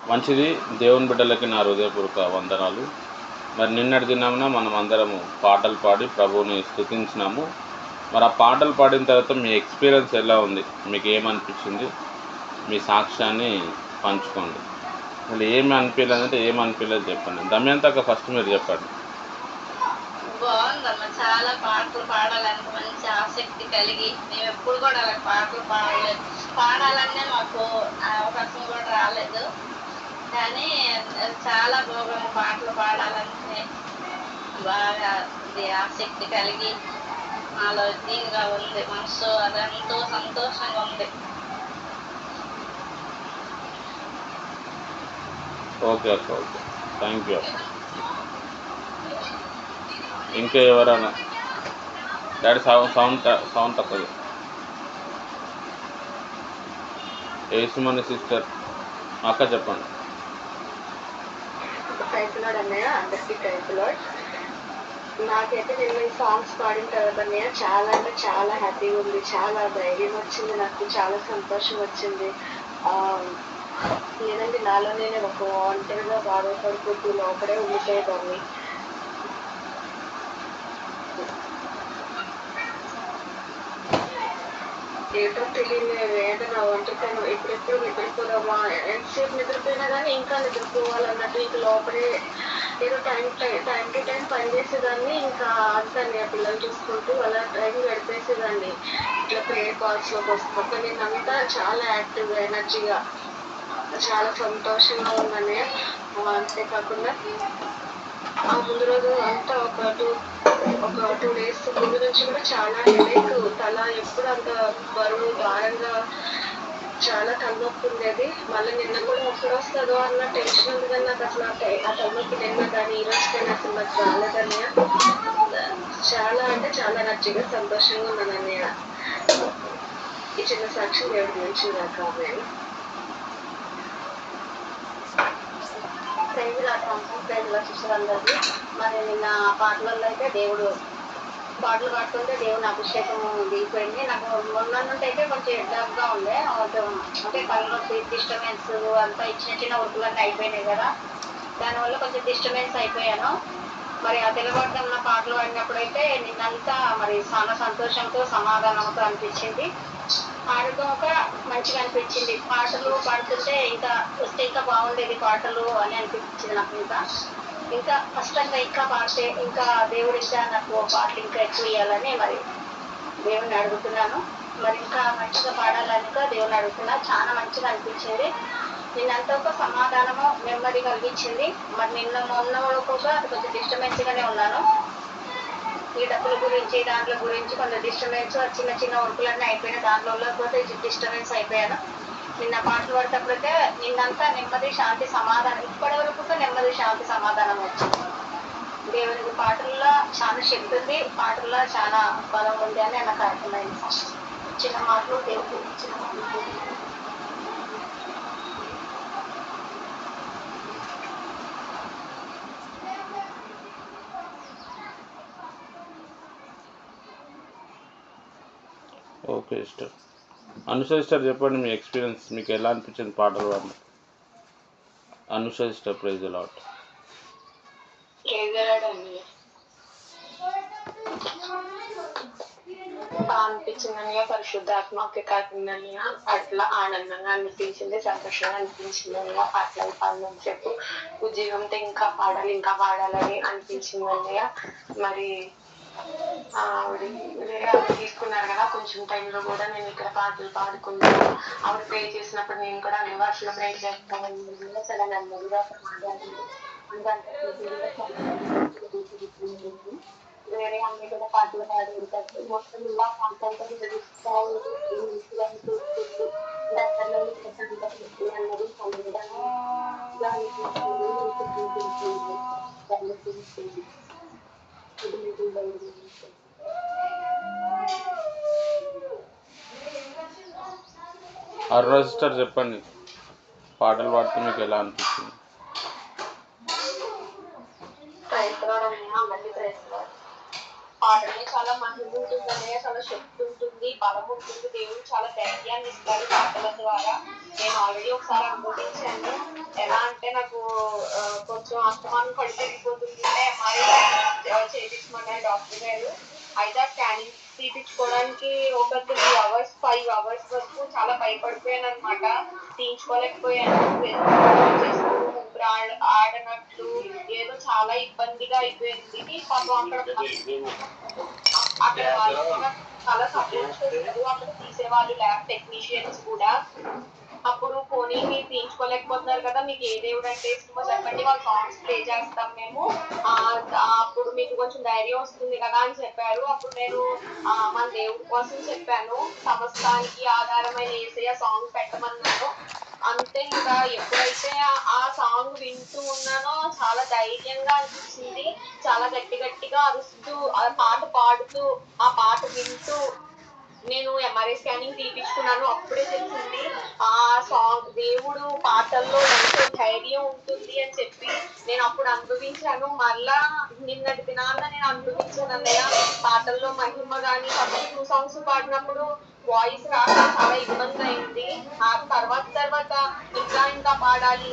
మంచిది. దేవుని బిడ్డలకి నా హృదయపూర్వక వందనాలు. మరి నిన్నటి దినామున మనం అందరము పాటలు పాడి ప్రభువుని స్తుతించినాము. మరి ఆ పాటలు పాడిన తర్వాత మీ ఎక్స్పీరియన్స్ ఎలా ఉంది, మీకు ఏమనిపించింది, మీ సాక్ష్యాన్ని పంచుకోండి. అసలు ఏమి అనిపించలేదంటే ఏమి అనిపించలేదు చెప్పండి. దమయంతక్క ఫస్ట్ మీరు చెప్పండి. బాగుందమ్మా, చాలా పాటలు పాడాలని మంచి ఆసక్తి కలిగి మేము ఎప్పుడు కూడా అలా పాటలు పాడలేదు. పాడాలనే మాకు అవకాశం కూడా రాలేదు. కానీ చాలా బాగుంది, పాటలు పాడాలంటే బాగా ఆసక్తి కలిగి నాలో దీనిగా ఉంది, మనసు అదంతో సంతోషంగా ఉంది. ఓకే అక్క, ఓకే, థ్యాంక్ యూ అక్క. ఇంకా ఎవరైనా డాడీ సౌండ్ తక్కువ. ఏసుమని సిస్టర్ అక్క చెప్పండి. ప్రైజ్లాడ్ అన్నయ్య, అందరికీ ప్రైజ్లాడ్. నాకైతే నేను ఈ సాంగ్స్ పాడిన తర్వాత అన్నయ్య చాలా అంటే చాలా హ్యాపీగా ఉంది, చాలా ధైర్యం వచ్చింది, నాకు చాలా సంతోషం వచ్చింది. లేదంటే నాలో నేనే ఒక ఒంటరిగా బాధపడిపోతూ లోపలే ఉండిపోయేదాన్ని. ఏదో తెలియని వేదన, ఒంటరితనం, ఎప్పుడెప్పుడు నిద్రపోదామా, ఎంతసేపు నిద్రపోయినా కానీ ఇంకా నిద్రపోవాలన్నట్టు ఇంక లోపలే ఏదో టైం టు టైం పనిచేసేదాన్ని. ఇంకా అంతా పిల్లలు చూసుకుంటూ అలా టైం గడిపేసేదాన్ని. ఇట్లా ప్రేయర్ కాల్స్లోకి వస్తున్నప్పుడు నేనంతా చాలా యాక్టివ్గా, ఎనర్జీగా, చాలా సంతోషంగా ఉందని. అంతేకాకుండా ఆ ముందు రోజు అంతా ఒక టూ డేస్ ముందు నుంచి కూడా చాలా హెడేక్, తల ఎప్పుడు అంత బరువు భారంగా చాలా తలనొప్పి ఉండేది. మళ్ళీ నిన్న కూడా ఎప్పుడు వస్తుందో అన్న టెన్షన్ ఉంది. కానీ నాకు అసలు ఆ తలనొప్పి నిన్న కానీ ఈ రోజు కానీ అసలు నాకు రాలేదన్నయ్య. చాలా అంటే చాలా నచ్చిగా సంతోషంగా ఉన్నాను అన్నయ్య. ఈ చిన్న సాక్ష్యం దేవుడి నుంచి నాకు ఆమెను ప్రైజ్లా శిష్యులందరికీ. మరి నిన్న పాటలలో అయితే దేవుడు పాటలు పాడుతుంటే దేవుని అభిషేకం దిగిపోయింది. నాకు మొన్న నుండి అయితే కొంచెం ఎడ్డాగా ఉండే, అంటే తలనొప్పి, డిస్టర్బెన్స్ అంతా చిన్న వర్కులన్నీ అయిపోయినాయి కదా, దానివల్ల కొంచెం డిస్టర్బెన్స్ అయిపోయాను. మరి ఆ తెల్లవారుజామున పాటలు పాడినప్పుడు అయితే నిన్నంతా మరి చాలా సంతోషంతో సమాధానంతో అనిపించింది. పాడుతూ మంచిగా అనిపించింది. పాటలు పాడుతుంటే ఇంకా వస్తే ఇంకా బాగుండేది పాటలు అని అనిపించింది నాకు. ఇంకా కష్టంగా ఇంకా పాడితే ఇంకా దేవుడి ఇంకా నాకు పాటలు ఇంకా ఎక్కువ ఇవ్వాలని మరి దేవుడిని అడుగుతున్నాను. మరి ఇంకా మంచిగా పాడాలని కూడా దేవుడిని అడుగుతున్నా. చాలా మంచిగా అనిపించింది. నిన్నంతా ఒక సమాధానము, నెమ్మది కలిగించింది. మరి మొన్న కూడా అది కొంచెం డిస్టర్బెన్స్గానే ఉన్నాను. ఈ డబ్బుల గురించి దాంట్లో గురించి కొంచెం డిస్టర్బెన్స్, చిన్న చిన్న వర్కులన్నీ అయిపోయినా దాంట్లో కూడా డిస్టర్బెన్స్ అయిపోయాను. నిన్న పాటలు పడేటప్పుడైతే నిన్నంతా నెమ్మది, శాంతి, సమాధానం, ఇప్పటి వరకు నెమ్మది, శాంతి, సమాధానం వచ్చింది. దేవునికి పాటల్లో చాలా శక్తి ఉంది, పాటల్లో చాలా బలం ఉంది అని నాకు అర్థమైంది. చిన్న మాటలు దేవుడు చిన్న మాటలు. Okay sister. అనుష సిస్టర్ చెప్పండి, మీ ఎక్స్పీరియన్స్, మీకు ఎలా అనిపించింది పాటలు పాడి? Anusha sister, praise the lord. అనిపించిందనిగా పరిశుద్ధాత్మకి కాకిందనిగా అట్లా ఆనందంగా అనిపించింది, సంతోషంగా అనిపించిందనిగా పాటలు పాడినంత చెప్పు ఉద్యోగంతో ఇంకా పాడాలని అనిపించిందనిగా. మరి ఆవిడ తీసుకున్నారు కదా, కొంచెం టైంలో కూడా నేను ఇక్కడ పాటలు పాడుకున్నాను. ఆవిడ ప్రే చేసినప్పుడు నేను కూడా అన్ని భాషలో ప్రే చేస్తాను. చాలా నెమ్మదిగా వేరే అన్ని కూడా పాటలు పాడుకుంటారు. మొత్తం ఇలా పాటలతో అరుణ సిస్టర్ చెప్పండి, పాటలు పాడితే మీకు ఎలా అనిపించింది? పాటలో చాలా మహిళ ఉంటుంది, చాలా శక్తి ఉంటుంది, బలం ఉంటుంది. దేవుడు చాలా ధైర్యాన్ని ఇస్తాడు పాటల ద్వారా. నేను ఆల్రెడీ ఒకసారి అనుభవించాను. ఎలా అంటే నాకు కొంచెం అస్తమానం కళ్ళు తిరిగిపోతుంటే ఎంఆర్ఐ చేయించమన్నారు డాక్టర్ గారు. అయితే ఆ స్కానింగ్ తీపించుకోవడానికి ఒక 3 hours 5 hours వరకు చాలా భయపడిపోయాను అనమాట. తీయించుకోలేకపోయాను. ఊపిరి ఆడనట్లు ఏదో చాలా ఇబ్బందిగా అయిపోయింది. పాపం అక్కడ వాళ్ళు కూడా చాలా సపోర్ట్ చేశారు. అక్కడ తీసేవాళ్ళు ల్యాబ్ టెక్నీషియన్స్ కూడా. అప్పుడు పోనీ మీరు తీయించుకోలేకపోతున్నారు కదా, మీకు ఏ దేవుడు అంటే ఇష్టమో చెప్పండి, వాళ్ళ సాంగ్స్ ప్లే చేస్తాం మేము, అప్పుడు మీకు కొంచెం ధైర్యం వస్తుంది కదా అని చెప్పారు. అప్పుడు నేను మన దేవుడి కోసం చెప్పాను. సమస్తానికి ఆధారమైన యేసయ్య సాంగ్ పెట్టమన్నాను. అంతే. ఇంకా ఎప్పుడైతే ఆ సాంగ్ వింటూ ఉన్నానో చాలా ధైర్యంగా అనిపించింది. చాలా గట్టి గట్టిగా అరుస్తూ ఆ పాట పాడుతూ ఆ పాట వింటూ నేను ఎంఆర్ఐ స్కానింగ్ తీపించుకున్నాను. అప్పుడే తెలిసింది ఆ సాంగ్ దేవుడు పాటల్లో ఎంతో ధైర్యం ఉంటుంది అని చెప్పి నేను అప్పుడు అనుభవించాను. మళ్ళా నిన్నటి దినాన్న నేను అనుభవించాను అన్నయ్య. పాటల్లో మహిమ గాని ఫస్ట్ 2 songs పాడినప్పుడు వాయిస్ రాక చాలా ఇబ్బంది అయింది. ఆ తర్వాత ఇంకా పాడాలి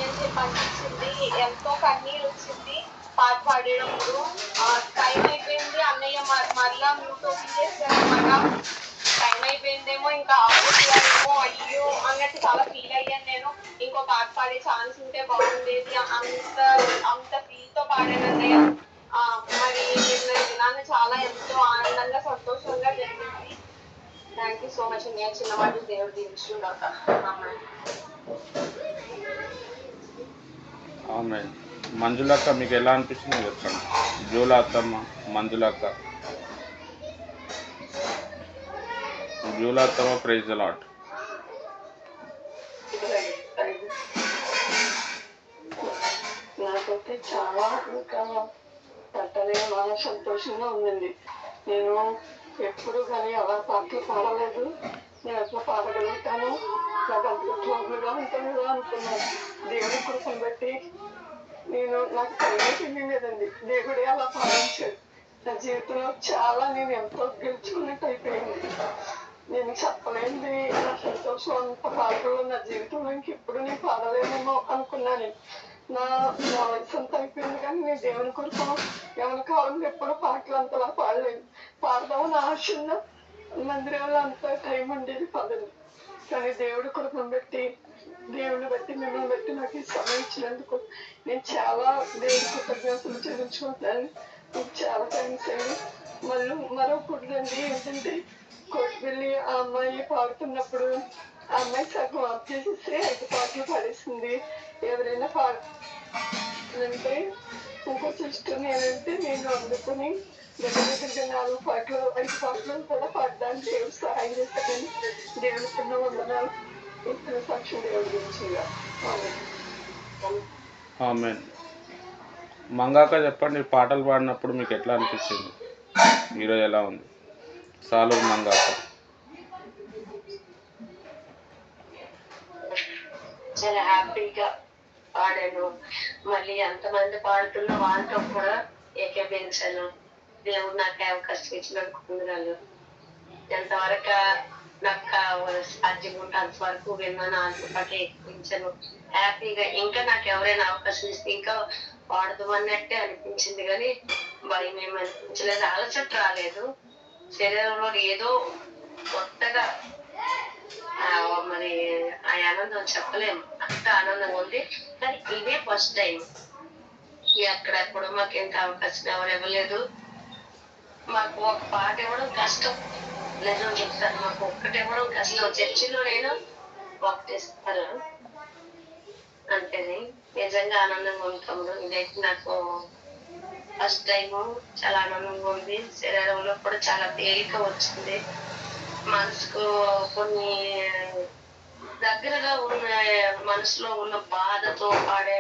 అని చెప్పి అనిపించింది. ఎంతో కన్నీరు వచ్చింది పాట పాడేటప్పుడు. టైం అయిపోయింది అన్నయ్య మళ్ళా మ్యూట్ ఓపెన్ చేశారనమాట. టైం అయిపోయిందేమో ఇంకా ఆపేయాలేమో అయ్యో అన్నట్టు చాలా ఫీల్ అయ్యాను నేను. ఇంకో పాట పాడే ఛాన్స్ ఉంటే బాగుండేది అంత ఫీల్ తో పాడాను అన్నయ్య. మరి నిన్న దినాన్న చాలా ఎంతో ఆనందంగా సంతోషంగా జరిగింది. థ్యాంక్ యూ సో మచ్ అన్నయ్య. చిన్న మాటలు దేవుడు దీవించుగాక. ఆమె మంజులక్క మీకు ఎలా అనిపించింది చెప్పండి. జూలా అత్తమ్మ, మంజులక్క, జూలా అత్తమ్మ, ప్రైజ్ ది లార్డ్. నాకైతే చాలా ఇంకా పెట్టలేని సంతోషంగా ఉందండి. నేను ఎప్పుడు కానీ అలా పాటలు పాడలేదు. నేను ఎట్లా పాడగలుగుతాను, నాకు అంత ట్రబుల్గా ఉంటాను అనుకున్నాను. దేవుడి కృపను బట్టి నాకు తెలియదు లేదండి. దేవుడే అలా పాడించాడు. నా జీవితంలో చాలా నేను ఎంతో గెలుచుకున్నట్టు అయిపోయింది. నేను చెప్పలేంది నా సంతోషం. అంత పాటలు నా జీవితంలో ఇంకెప్పుడు నేను పాడలేనేమో అనుకున్నాను. నా వయసు అంతా అయిపోయింది కానీ నేను దేవుని కొరకు ఎవరి కాలంలో ఎప్పుడు పాటలు అంతలా పాడలేను. పాడదామని ఆశ ఉన్న మందిరంలో అంత టైం ఉండేది పదవి. కానీ దేవుడి కృపను బట్టి దేవుని బట్టి మిమ్మల్ని బట్టి నాకు ఈ సమయం ఇచ్చినందుకు నేను చాలా దేవుడి కృతజ్ఞతలు చెల్లించుకుంటాను. మీకు చాలా థ్యాంక్స్ అండి. మరో కుటుంబండి ఏంటంటే కోటిపల్లి ఆ అమ్మాయి పాడుతున్నప్పుడు ఆ అమ్మాయి సగం ఆఫ్ చేసేస్తే 5 పాటలు పాడేసింది. ఎవరైనా పాడంటే ఇంకో సిస్టర్ నేనంటే నేను అందుకుని దగ్గరగా 4 పాటలు 5 పాటలు కూడా పాడడానికి దేవుడు సహాయం చేస్తానని దేవుడికున్న వందనాలు. ఇతర సాక్షి దేవుడి గురించి. ఆమెన్. మంగాక చెప్పండి, పాటలు పాడినప్పుడు మీకు ఎట్లా అనిపించింది? ఈరోజు ఎలా ఉంది? సాలూరు మంగాక. చాలా హ్యాపీగా పాడాను. మళ్ళీ ఎంతమంది పాడుతున్న వాళ్ళతో కూడా ఏకీభవించాను. దేవుడు నాకు అవకాశం ఇచ్చినందుకు పొందగలను. ఎంతవరకు నాకు సాధ్యం ఉంటే అంతవరకు విన్నాను. అంతపాటు ఎక్కించాను హ్యాపీగా. ఇంకా నాకు ఎవరైనా అవకాశం ఇస్తే ఇంకా పాడదు అన్నట్టే అనిపించింది కానీ భయం ఏమి అనిపించలేదు. అలసట రాలేదు. శరీరంలో ఏదో కొత్తగా మరి ఆ ఆనందం చెప్పలేము. అంత ఆనందంగా ఉంది. కానీ ఇదే ఫస్ట్ టైం. ఎక్కడెప్పుడు మాకు ఎంత అవకాశం ఎవరు ఇవ్వలేదు. మాకు ఒక పాట ఇవ్వడం కష్టం. నిజం చెప్తాను, మాకు ఒక్కటి ఇవ్వడం కష్టం. చర్చిలో నేను ఒకటిస్తారు అంతేని. నిజంగా ఆనందంగా ఉంటాము. ఇదైతే నాకు ఫస్ట్ టైము. చాలా ఆనందంగా ఉంది. శరీరంలో కూడా చాలా తేలిక వచ్చింది. మనసుకు కొన్ని దగ్గరగా ఉన్న మనసులో ఉన్న బాధతో పాడే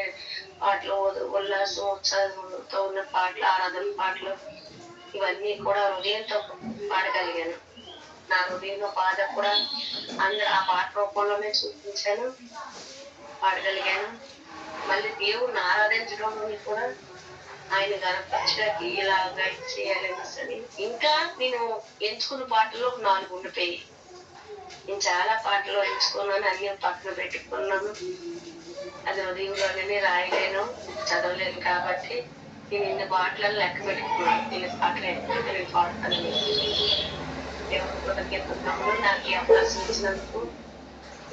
పాటలు, ఉల్లాసం ఉత్సాహంతో ఉన్న పాటలు, ఆరాధన పాటలు ఇవన్నీ కూడా హృదయంతో పాడగలిగాను. నా హృదయంలో బాధ కూడా అందరూ ఆ పాట రూపంలోనే చూపించాను, పాడగలిగాను. మళ్ళీ దేవుడిని ఆరాధించడంలో కూడా ఆయన గణపరచడానికి ఇలా గైడ్ చేయాలని ఇంకా నేను ఎంచుకున్న పాటల్లో 4 ఉండిపోయి. నేను చాలా పాటలు ఎంచుకున్నాను, అన్ని పక్కన పెట్టుకున్నాను. అది ఉదయంలోనే రాయలేను, చదవలేను కాబట్టి నేను ఇన్ని పాటలను లెక్క పెట్టుకున్నాను. ఇన్ని పాటలు ఎక్కడ పాడతాను. దేవుడు కృతజ్ఞతలు నాకు ఈ అవకాశం ఇచ్చినందుకు.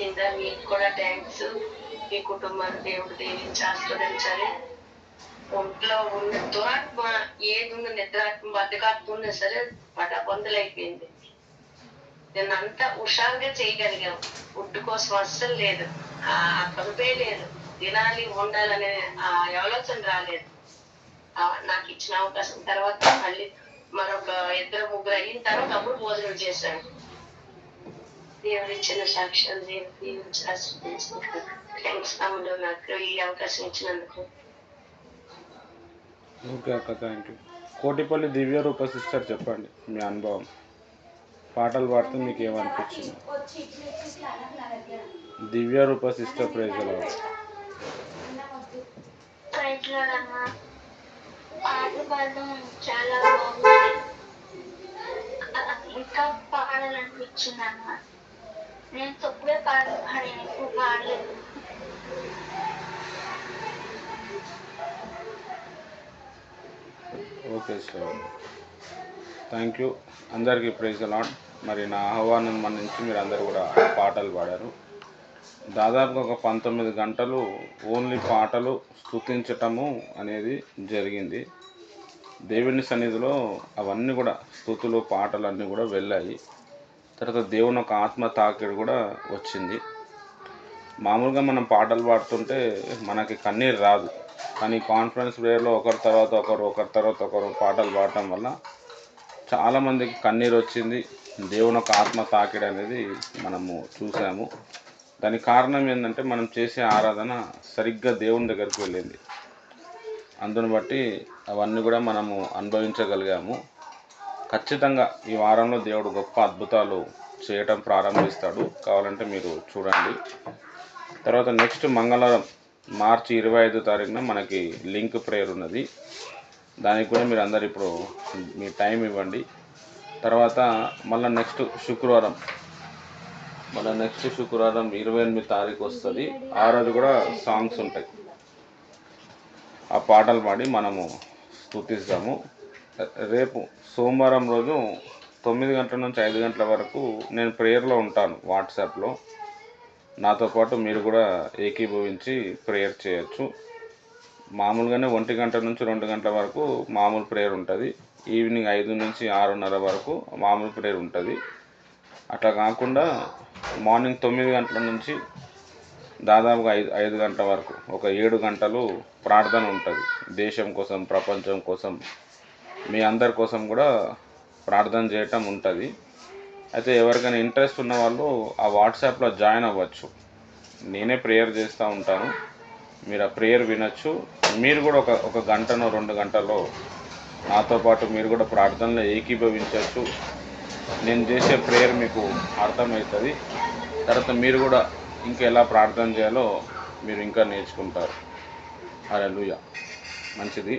ఇంకా మీకు కూడా థ్యాంక్స్. మీ కుటుంబాన్ని దేవుడు దీవించి ఆశీర్వదించాలి. ఒంట్లో ఉన్న దురాత్మ ఏది ఉన్న నిద్రాత్మ బద్దకాత్మ ఉన్నా సరే పటబందులైపోయింది. నేను అంతా హుషారుగా చేయగలిగాం. ఫుడ్ కోసం అస్సలు లేదు, ఆ కడుపే లేదు, తినాలి ఉండాలనే ఆ ఆలోచన రాలేదు. నాకు ఇచ్చిన అవకాశం తర్వాత మళ్ళీ మరొక 2-3 అయిన తర్వాత అప్పుడు భోజనం చేశాను. దేవుడు ఇచ్చిన సాక్ష్యాలు దేవుడు ఆశీర్వదించుకుంటాను. థ్యాంక్స్ తమ్ముడు నాకు ఈ అవకాశం ఇచ్చినందుకు. ఓకే అక్క, thank you. Kotipalli Divya Roopa sister, చెప్పండి మీ అనుభవం. పాటలు పాడితే మీకు ఏమనిపించింది? Divya Roopa sister, praise the lord. పాటలు పాడడం చాలా బాగుంది. ఇంకా పాడాలనిపించింది అన్నమాట. నేను తప్పుడే పాటలు పాడాను, ఎక్కువ పాడలేదు. Okay sir, thank you. అందరికీ ప్రైజ్ ది లార్డ్. మరి నా ఆహ్వానం మన్నించి మీరు అందరూ కూడా పాటలు పాడారు. దాదాపుగా ఒక 19 గంటలు ఓన్లీ పాటలు స్తుతించటము అనేది జరిగింది. దేవుని సన్నిధిలో అవన్నీ కూడా స్తుతులు పాటలు అన్నీ కూడా వెళ్ళాయి. తర్వాత దేవుని ఒక ఆత్మ తాకిడి కూడా వచ్చింది. మామూలుగా మనం పాటలు పాడుతుంటే మనకి కన్నీరు రాదు, కానీ కాన్ఫరెన్స్ ప్రేయర్లో ఒకరి తర్వాత ఒకరు పాటలు పాడటం వల్ల చాలామందికి కన్నీరు వచ్చింది. దేవుని ఒక ఆత్మ తాకిడి అనేది మనము చూసాము. దానికి కారణం ఏంటంటే మనం చేసే ఆరాధన సరిగ్గా దేవుని దగ్గరికి వెళ్ళింది. అందుని బట్టి అవన్నీ కూడా మనము అనుభవించగలిగాము. ఖచ్చితంగా ఈ వారంలో దేవుడు గొప్ప అద్భుతాలు చేయటం ప్రారంభిస్తాడు. కావాలంటే మీరు చూడండి. తర్వాత నెక్స్ట్ మంగళవారం మార్చి 25 తారీఖున మనకి లింక్ ప్రేయర్ ఉన్నది. దానికి కూడా మీరు అందరు ఇప్పుడు మీ టైం ఇవ్వండి. తర్వాత మళ్ళీ నెక్స్ట్ శుక్రవారం 28 తారీఖు వస్తుంది. ఆ రోజు కూడా సాంగ్స్ ఉంటాయి. ఆ పాటలు పాడి మనము స్తుతిస్తాము. రేపు సోమవారం రోజు 9 గంటల నుంచి 5 గంటల వరకు నేను ప్రేయర్లో ఉంటాను వాట్సాప్లో. నాతో పాటు మీరు కూడా ఏకీభవించి ప్రేయర్ చేయొచ్చు. మామూలుగానే 1 గంట నుంచి 2 గంటల వరకు మామూలు ప్రేయర్ ఉంటుంది. ఈవినింగ్ 5 నుంచి 6:30 వరకు మామూలు ప్రేయర్ ఉంటుంది. అట్లా కాకుండా మార్నింగ్ 9 గంటల నుంచి దాదాపుగా 5 గంటల వరకు ఒక 7 గంటలు ప్రార్థన ఉంటుంది. దేశం కోసం, ప్రపంచం కోసం, మీ అందరి కోసం కూడా ప్రార్థన చేయటం ఉంటుంది. అయితే ఎవరికైనా ఇంట్రెస్ట్ ఉన్న వాళ్ళు ఆ వాట్సాప్లో జాయిన్ అవ్వచ్చు. నేనే ప్రేయర్ చేస్తూ ఉంటాను. మీరు ఆ ప్రేయర్ వినొచ్చు. మీరు కూడా ఒక గంటనో 2 గంటలో నాతో పాటు మీరు కూడా ప్రార్థనలో ఏకీభవించవచ్చు. నేను చేసే ప్రేయర్ మీకు అర్థమవుతుంది. తర్వాత మీరు కూడా ఇంకా ఎలా ప్రార్థన చేయాలో మీరు ఇంకా నేర్చుకుంటారు. హల్లెలూయా. మంచిది.